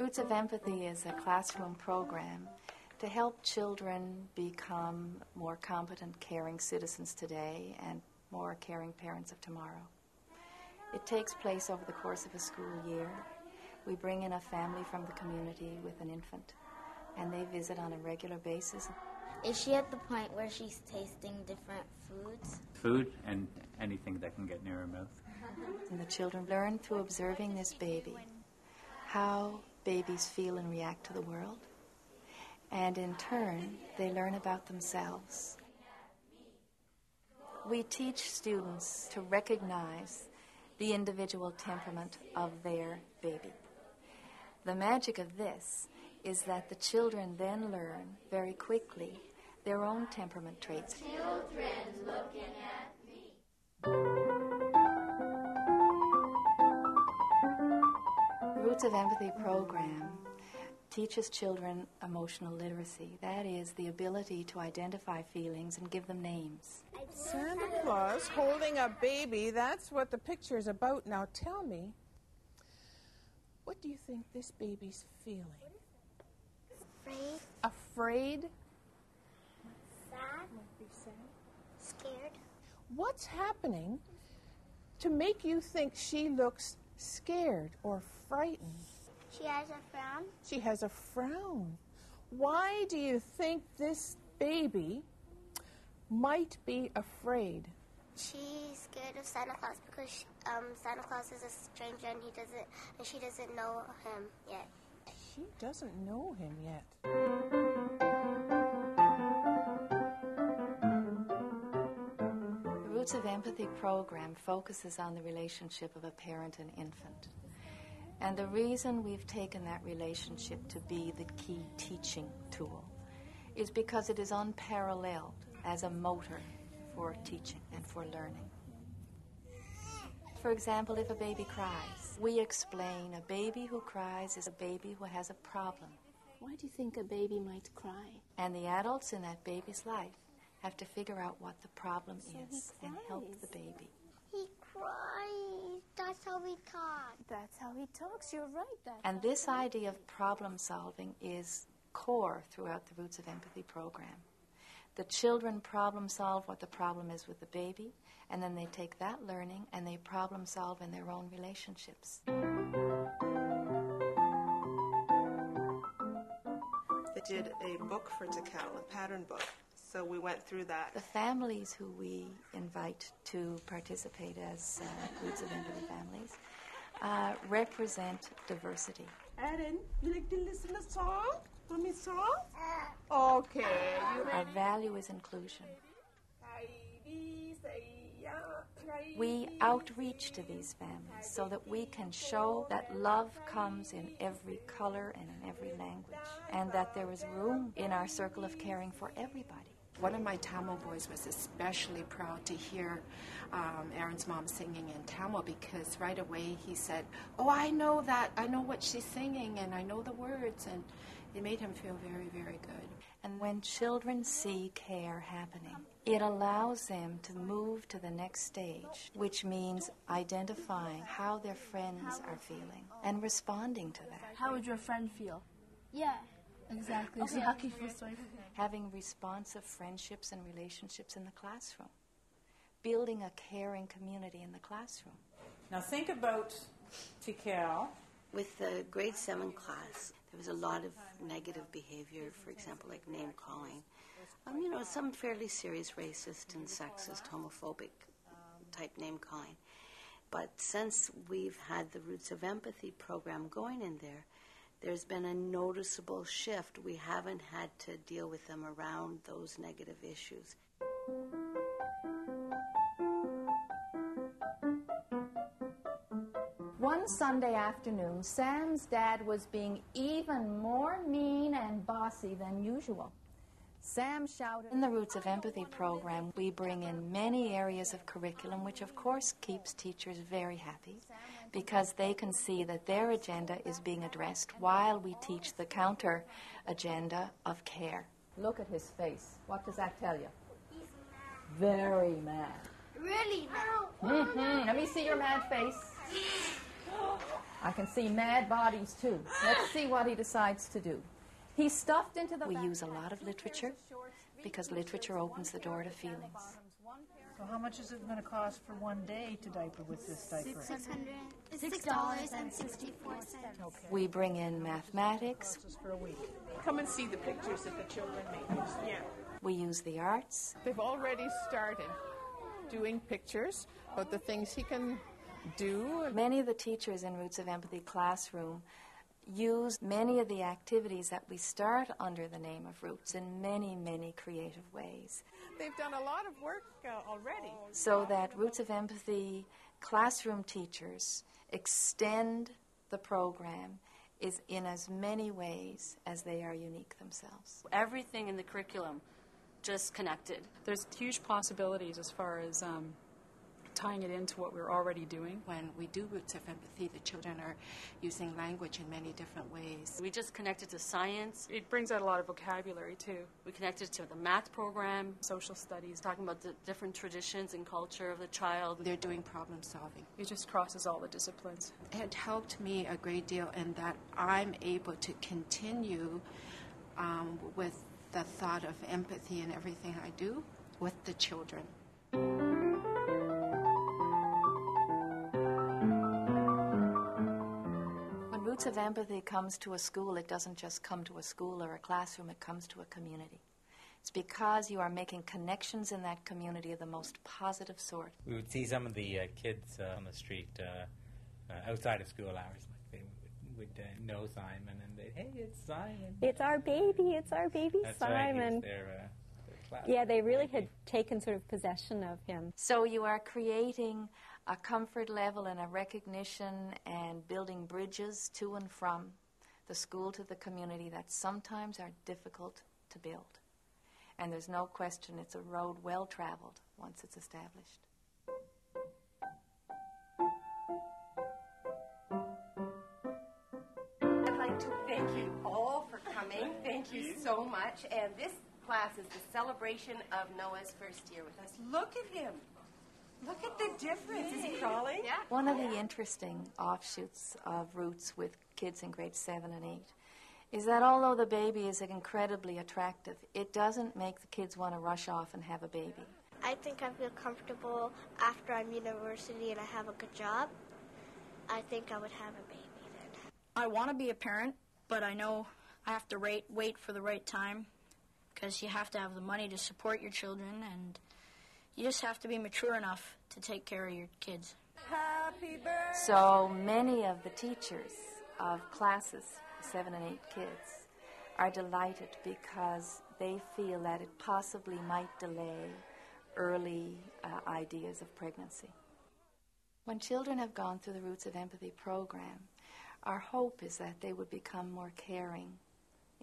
Roots of Empathy is a classroom program to help children become more competent, caring citizens today and more caring parents of tomorrow. It takes place over the course of a school year. We bring in a family from the community with an infant, and they visit on a regular basis. Is she at the point where she's tasting different foods? Food and anything that can get near her mouth. And the children learn through observing this baby how babies feel and react to the world. And in turn, they learn about themselves. We teach students to recognize the individual temperament of their baby. The magic of this is that the children then learn very quickly their own temperament traits. Children looking at me. The Roots of Empathy program teaches children emotional literacy. That is, the ability to identify feelings and give them names. Santa Claus holding a baby, that's what the picture is about. Now tell me, what do you think this baby's feeling? Afraid. Afraid? Sad. Might be sad. Scared. What's happening to make you think she looks scared or frightened? She has a frown. She has a frown. Why do you think this baby might be afraid? She's scared of Santa Claus because Santa Claus is a stranger and she doesn't know him yet. She doesn't know him yet. The Roots of Empathy program focuses on the relationship of a parent and infant. And the reason we've taken that relationship to be the key teaching tool is because it is unparalleled as a motor for teaching and for learning. For example, if a baby cries, we explain a baby who cries is a baby who has a problem. Why do you think a baby might cry? And the adults in that baby's life have to figure out what the problem is and help the baby. He cries. That's how he talks. That's how he talks. You're right. And this idea of problem solving is core throughout the Roots of Empathy program. The children problem solve what the problem is with the baby, and then they take that learning and they problem solve in their own relationships. They did a book for Tikal, a pattern book. So we went through that. The families who we invite to participate as Roots of Empathy families represent diversity. Aaron, you like to listen to a song? Want me a song? Okay. Our value is inclusion. We outreach to these families so that we can show that love comes in every color and in every language, and that there is room in our circle of caring for everybody. One of my Tamil boys was especially proud to hear Aaron's mom singing in Tamil, because right away he said, "Oh, I know that. I know what she's singing, and I know the words," and it made him feel very, very good. And when children see care happening, it allows them to move to the next stage, which means identifying how their friends are feeling and responding to that. How would your friend feel? Yeah. Exactly. So how can you feel sorry for him? Having responsive friendships and relationships in the classroom. Building a caring community in the classroom. Now think about Tikal. With the grade 7 class, there was a lot of negative behavior, for example, like name calling. Some fairly serious racist and sexist, homophobic type name calling. But since we've had the Roots of Empathy program going in there, there's been a noticeable shift. We haven't had to deal with them around those negative issues. One Sunday afternoon, Sam's dad was being even more mean and bossy than usual. Sam shouted. In the Roots of Empathy program, we bring in many areas of curriculum, which of course keeps teachers very happy, because they can see that their agenda is being addressed while we teach the counter agenda of care. Look at his face. What does that tell you? He's mad. Very mad. Really mad. Let me see your mad face. I can see mad bodies, too. Let's see what he decides to do. He's stuffed into the... We use a lot of literature because literature opens the door to feelings. So how much is it going to cost for one day to diaper with this diaper? $664. Okay. We bring in mathematics. Just for a week. Come and see the pictures that the children make. Yeah. We use the arts. They've already started doing pictures about the things he can do. Many of the teachers in Roots of Empathy classroom use many of the activities that we start under the name of Roots in many, many creative ways. They've done a lot of work already. So that Roots of Empathy classroom teachers extend the program is in as many ways as they are unique themselves. Everything in the curriculum just connected. There's huge possibilities as far as tying it into what we're already doing. When we do Roots of Empathy, the children are using language in many different ways. We just connected to science. It brings out a lot of vocabulary, too. We connected to the math program. Social studies. Talking about the different traditions and culture of the child. They're doing problem solving. It just crosses all the disciplines. It helped me a great deal in that I'm able to continue with the thought of empathy in everything I do with the children. When Roots of Empathy comes to a school, it doesn't just come to a school or a classroom, it comes to a community. It's because you are making connections in that community of the most positive sort. We would see some of the kids on the street outside of school hours. They would know Simon, and they'd, hey, it's Simon. It's our baby That's Simon. Right, their class. Yeah, they really had taken sort of possession of him. So you are creating a comfort level and a recognition and building bridges to and from the school to the community that sometimes are difficult to build. And there's no question it's a road well traveled once it's established. I'd like to thank you all for coming. Thank you so much. And this class is the celebration of Noah's first year with us. Look at him. Look at the difference. Is he crawling? Yeah. One of the interesting offshoots of Roots with kids in grades 7 and 8 is that although the baby is incredibly attractive, it doesn't make the kids want to rush off and have a baby. I think I feel comfortable after I'm university and I have a good job. I think I would have a baby then. I want to be a parent, but I know I have to wait for the right time because you have to have the money to support your children, and you just have to be mature enough to take care of your kids. Happy birthday. So many of the teachers of classes, 7 and 8 kids, are delighted because they feel that it possibly might delay early ideas of pregnancy. When children have gone through the Roots of Empathy program, our hope is that they would become more caring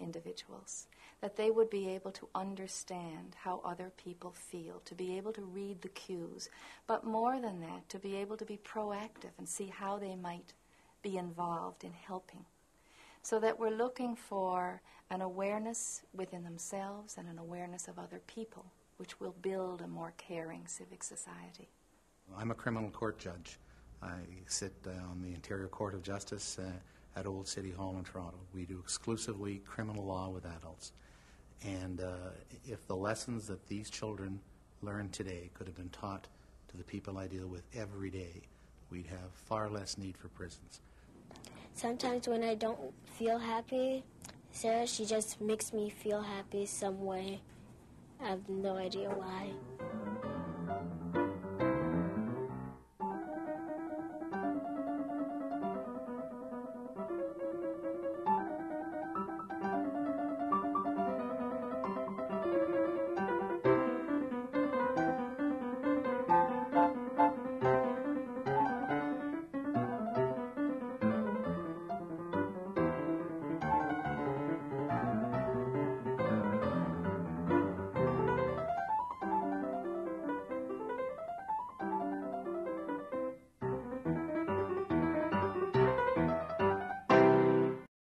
individuals, that they would be able to understand how other people feel, to be able to read the cues, but more than that, to be able to be proactive and see how they might be involved in helping. So that we're looking for an awareness within themselves and an awareness of other people, which will build a more caring civic society. I'm a criminal court judge. I sit on the Interior Court of Justice at Old City Hall in Toronto. We do exclusively criminal law with adults. And if the lessons that these children learn today could have been taught to the people I deal with every day, we'd have far less need for prisons. Sometimes when I don't feel happy, Sarah, she just makes me feel happy some way. I have no idea why.